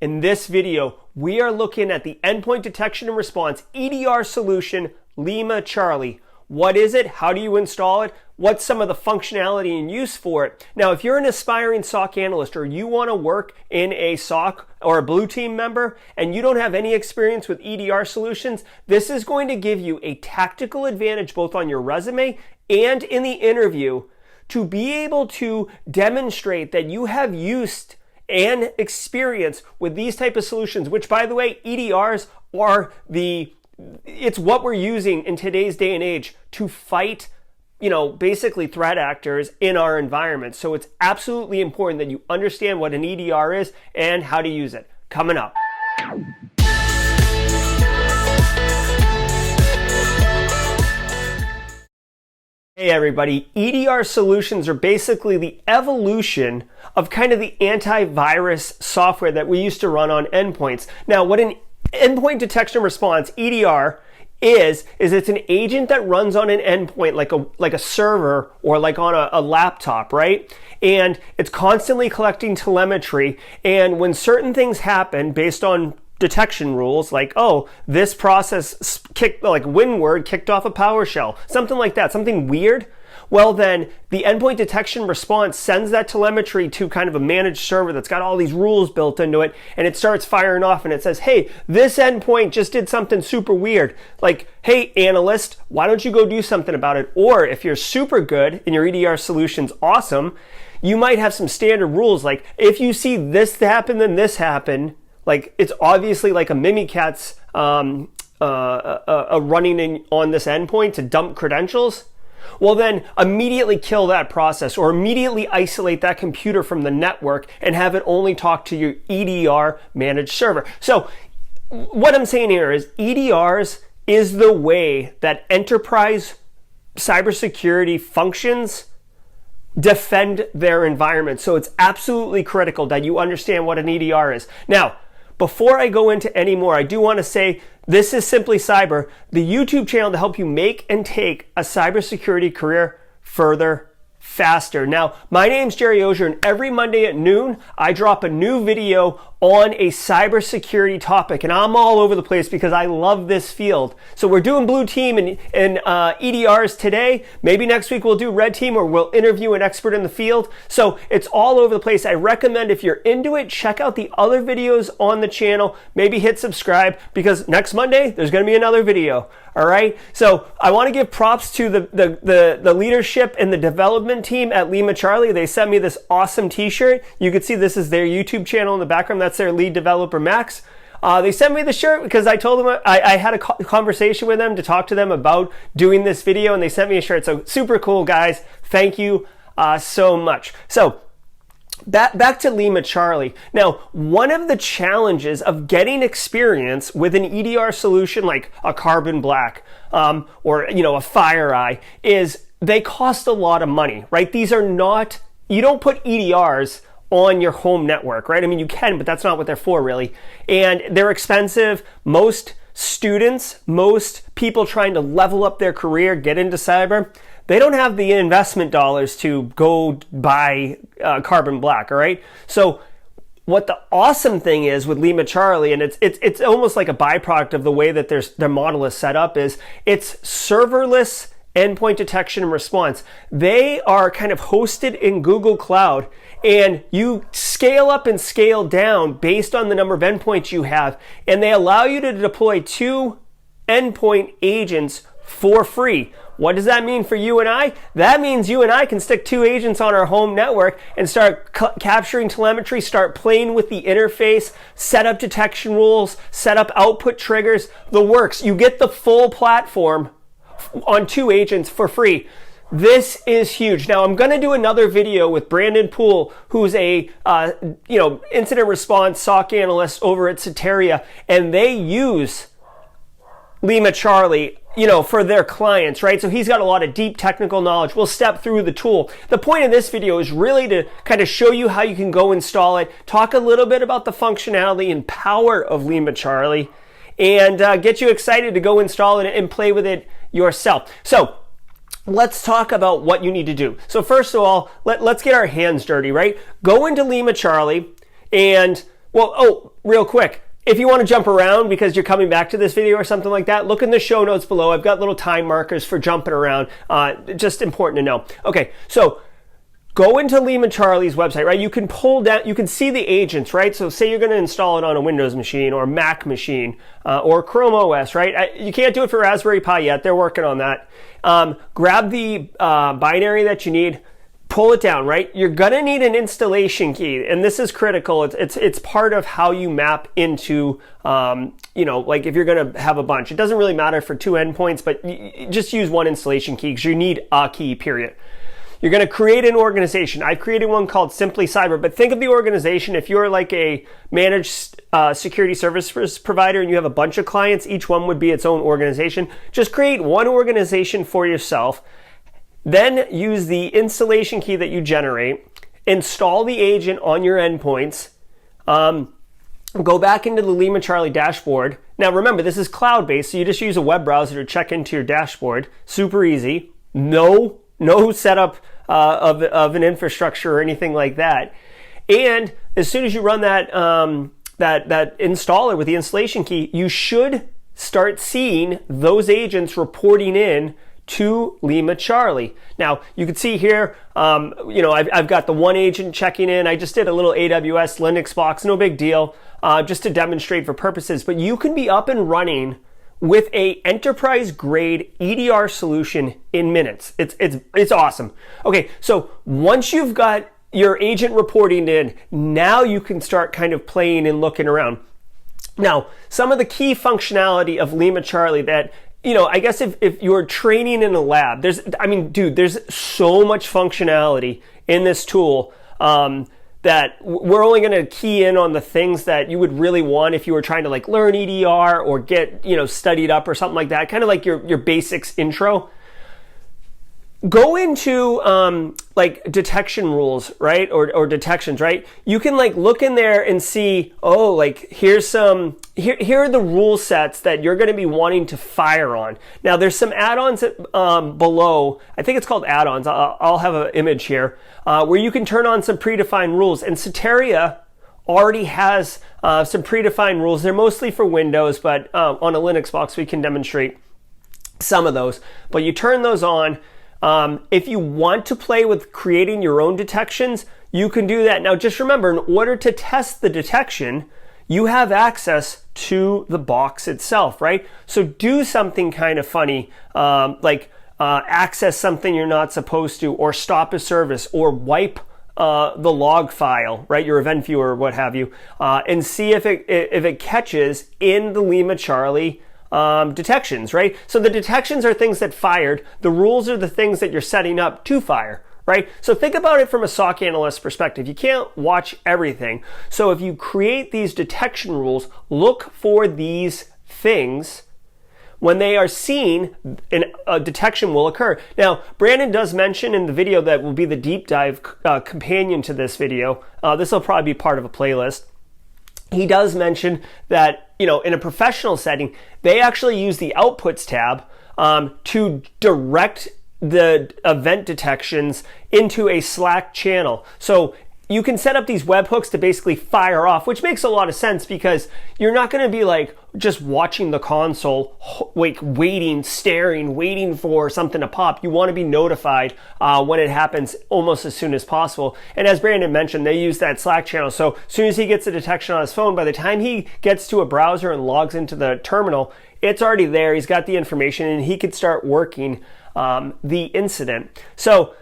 In this video, we are looking at the Endpoint Detection and Response EDR solution, LimaCharlie. What is it? How do you install it? What's some of the functionality and use for it? Now, if you're an aspiring SOC analyst or you want to work in a SOC or a blue team member and you don't have any experience with EDR solutions, this is going to give you a tactical advantage both on your resume and in the interview to be able to demonstrate that you have used and experience with these type of solutions, which, by the way, EDRs are it's what we're using in today's day and age to fight, basically threat actors in our environment. So it's absolutely important that you understand what an EDR is and how to use it. Coming up. Hey everybody, EDR solutions are basically the evolution of kind of the antivirus software that we used to run on endpoints. Now, what an endpoint detection response, EDR, is it's an agent that runs on an endpoint like a server or like on a laptop, right? And it's constantly collecting telemetry, and when certain things happen based on detection rules, like, oh, this process Windward kicked off a PowerShell, something like that, something weird, well then the endpoint detection response sends that telemetry to kind of a managed server that's got all these rules built into it, and it starts firing off and it says, hey, this endpoint just did something super weird. Like, hey, analyst, why don't you go do something about it? Or if you're super good and your EDR solution's awesome, you might have some standard rules, like if you see this happen, then this happen. Like, it's obviously like a Mimikatz running on this endpoint to dump credentials. Well, then immediately kill that process or immediately isolate that computer from the network and have it only talk to your EDR managed server. So what I'm saying here is EDRs is the way that enterprise cybersecurity functions defend their environment. So it's absolutely critical that you understand what an EDR is. Now, before I go into any more, I do want to say this is Simply Cyber, the YouTube channel to help you make and take a cybersecurity career further, faster. Now, my name's Jerry Ozier, and every Monday at noon, I drop a new video on a cybersecurity topic, and I'm all over the place because I love this field. So we're doing blue team and EDRs today. Maybe next week we'll do red team, or we'll interview an expert in the field. So it's all over the place. I recommend, if you're into it, check out the other videos on the channel. Maybe hit subscribe, because next Monday there's going to be another video. All right. So I want to give props to the leadership and the development team at LimaCharlie. They sent me this awesome t-shirt. You can see this is their YouTube channel in the background. That's their lead developer, Max. They sent me the shirt because I told them I had a conversation with them to talk to them about doing this video, and they sent me a shirt. So super cool, guys. Thank you so much. So back to LimaCharlie. Now, one of the challenges of getting experience with an EDR solution like a Carbon Black or a FireEye is they cost a lot of money, right? These are not, you don't put EDRs on your home network, right? I mean, you can, but that's not what they're for, really. And they're expensive. Most students, most people trying to level up their career, get into cyber, they don't have the investment dollars to go buy Carbon Black, all right? So what the awesome thing is with LimaCharlie, and it's almost like a byproduct of the way that their model is set up, is it's serverless endpoint detection and response. They are kind of hosted in Google Cloud, and you scale up and scale down based on the number of endpoints you have, and they allow you to deploy 2 endpoint agents for free. What does that mean for you and I? That means you and I can stick 2 agents on our home network and start capturing telemetry, start playing with the interface, set up detection rules, set up output triggers, the works. You get the full platform on 2 agents for free. This is huge. Now, I'm going to do another video with Brandon Poole, who's a incident response SOC analyst over at Soteria, and they use LimaCharlie for their clients, right? So he's got a lot of deep technical knowledge. We'll step through the tool. The point of this video is really to kind of show you how you can go install it, talk a little bit about the functionality and power of LimaCharlie, and get you excited to go install it and play with it yourself. So let's talk about what you need to do. So first of all, let's get our hands dirty, right? Go into LimaCharlie and Well, oh, real quick. If you want to jump around because you're coming back to this video or something like that, look in the show notes below. I've got little time markers for jumping around. Just important to know. Okay, so go into LimaCharlie's website, right? You can pull down, you can see the agents, right? So say you're going to install it on a Windows machine or a Mac machine or Chrome OS, right? You can't do it for Raspberry Pi yet. They're working on that. Grab the binary that you need. Pull it down, right? You're gonna need an installation key, and this is critical. It's part of how you map into, like if you're gonna have a bunch. It doesn't really matter for 2 endpoints, but just use one installation key because you need a key, period. You're gonna create an organization. I've created one called Simply Cyber, but think of the organization. If you're like a managed security services provider and you have a bunch of clients, each one would be its own organization. Just create one organization for yourself. Then use the installation key that you generate, install the agent on your endpoints, go back into the LimaCharlie dashboard. Now remember, this is cloud-based, so you just use a web browser to check into your dashboard. Super easy. No setup of an infrastructure or anything like that. And as soon as you run that installer with the installation key, you should start seeing those agents reporting in to LimaCharlie. Now you can see here, I've got the one agent checking in. I just did a little AWS Linux box, no big deal, just to demonstrate for purposes. But you can be up and running with a enterprise grade EDR solution in minutes. It's awesome. Okay, so once you've got your agent reporting in, now you can start kind of playing and looking around. Now, some of the key functionality of LimaCharlie that I guess if you're training in a lab, there's so much functionality in this tool that we're only going to key in on the things that you would really want if you were trying to like learn EDR or get, studied up or something like that, kind of like your basics intro. Go into like detection rules, right? Or detections, right? You can like look in there and see, here are the rule sets that you're going to be wanting to fire on. Now there's some add-ons below. I think it's called add-ons. I'll have an image here where you can turn on some predefined rules. And Soteria already has some predefined rules. They're mostly for Windows, but on a Linux box we can demonstrate some of those. But you turn those on. If you want to play with creating your own detections, you can do that. Now just remember, in order to test the detection, you have access to the box itself, right? So do something kind of funny, like access something you're not supposed to, or stop a service, or wipe the log file, right? Your event viewer or what have you, and see if it catches in the LimaCharlie detections, right? So the detections are things that fired. The rules are the things that you're setting up to fire, right? So think about it from a SOC analyst perspective. You can't watch everything. So if you create these detection rules, look for these things. When they are seen, a detection will occur. Now, Brandon does mention in the video that will be the deep dive companion to this video. This will probably be part of a playlist. He does mention that, in a professional setting, they actually use the Outputs tab to direct the event detections into a Slack channel. So you can set up these webhooks to basically fire off, which makes a lot of sense because you're not going to be like just watching the console, waiting for something to pop. You want to be notified when it happens almost as soon as possible. And as Brandon mentioned, they use that Slack channel. So as soon as he gets a detection on his phone, by the time he gets to a browser and logs into the terminal, it's already there. He's got the information and he could start working the incident. So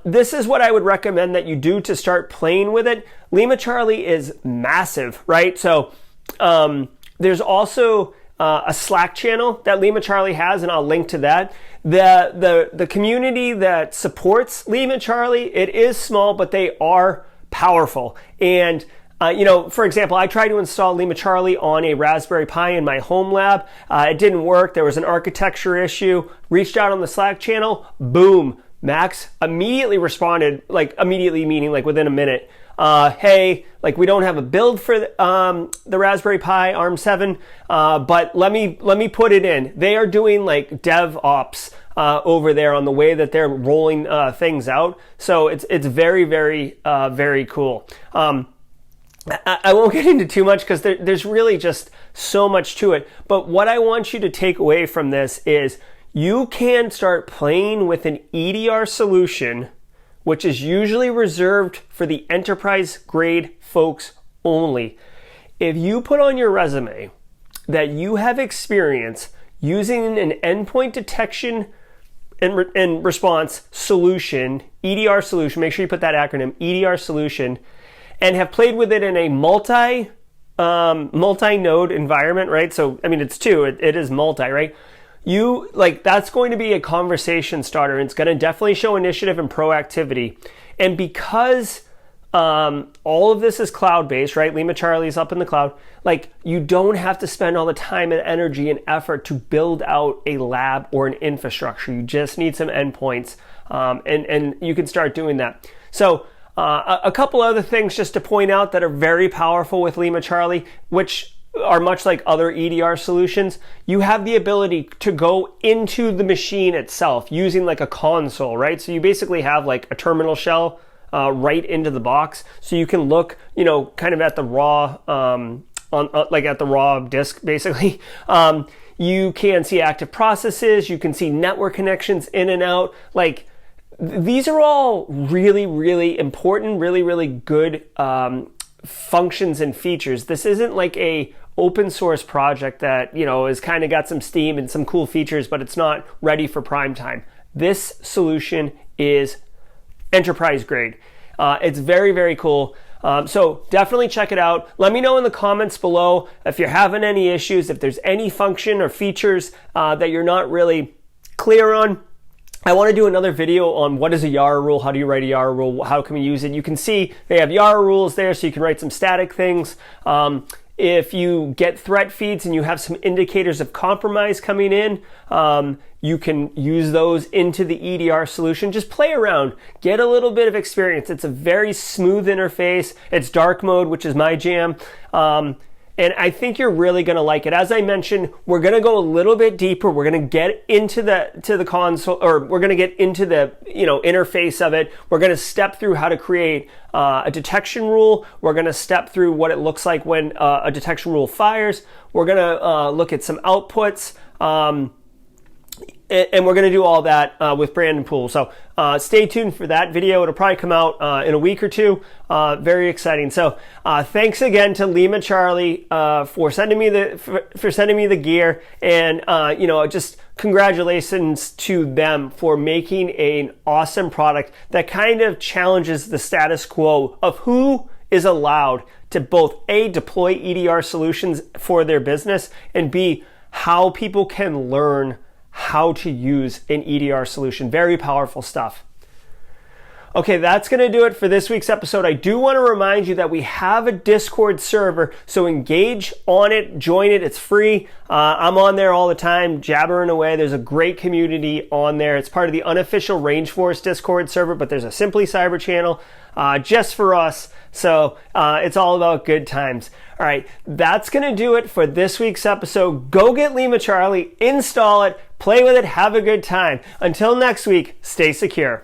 this is what I would recommend that you do to start playing with it. LimaCharlie is massive, right? So there's also a Slack channel that LimaCharlie has, and I'll link to that. The community that supports LimaCharlie, it is small, but they are powerful. And for example, I tried to install LimaCharlie on a Raspberry Pi in my home lab. It didn't work. There was an architecture issue. Reached out on the Slack channel. Boom. Max immediately responded, immediately meaning within a minute. Hey, we don't have a build for the Raspberry Pi ARM7, but let me put it in. They are doing DevOps over there on the way that they're rolling things out. So it's very, very, very cool. I won't get into too much because there's really just so much to it. But what I want you to take away from this is you can start playing with an EDR solution, which is usually reserved for the enterprise grade folks only. If you put on your resume that you have experience using an endpoint detection and response solution, EDR solution, make sure you put that acronym, EDR solution, and have played with it in a multi-node environment, right? So, I mean, it's two, it is multi, right? That's going to be a conversation starter. It's going to definitely show initiative and proactivity. And because all of this is cloud-based, right? LimaCharlie is up in the cloud. You don't have to spend all the time and energy and effort to build out a lab or an infrastructure. You just need some endpoints, and you can start doing that. So, a couple other things just to point out that are very powerful with LimaCharlie, which are much like other EDR solutions. You have the ability to go into the machine itself using like a console, right? So you basically have like a terminal shell right into the box, so you can look, kind of at the raw at the raw disk, basically. You can see active processes. You can see network connections in and out. These are all really, really important, really, really good functions and features. This isn't like a open source project that, has kind of got some steam and some cool features, but it's not ready for prime time. This solution is enterprise grade. It's very, very cool. So definitely check it out. Let me know in the comments below if you're having any issues, if there's any function or features that you're not really clear on. I want to do another video on what is a Yara rule, how do you write a Yara rule, how can we use it. You can see they have Yara rules there, so you can write some static things. If you get threat feeds and you have some indicators of compromise coming in, you can use those into the EDR solution. Just play around, get a little bit of experience. It's a very smooth interface. It's dark mode, which is my jam. And I think you're really going to like it. As I mentioned, we're going to go a little bit deeper. We're going to get into the console, or we're going to get into the interface of it. We're going to step through how to create a detection rule. We're going to step through what it looks like when a detection rule fires. We're going to look at some outputs. And we're going to do all that with Brandon Poole. So stay tuned for that video. It'll probably come out in a week or two. Very exciting. So thanks again to LimaCharlie for sending me the gear, and just congratulations to them for making an awesome product that kind of challenges the status quo of who is allowed to both A, deploy EDR solutions for their business, and B, how people can learn how to use an EDR solution. Very powerful stuff. Okay, that's going to do it for this week's episode. I do want to remind you that we have a Discord server, so engage on it, join it. It's free. I'm on there all the time, jabbering away. There's a great community on there. It's part of the unofficial Rangeforce Discord server, but there's a Simply Cyber channel just for us. So it's all about good times. All right, that's going to do it for this week's episode. Go get LimaCharlie, install it, play with it, have a good time. Until next week, stay secure.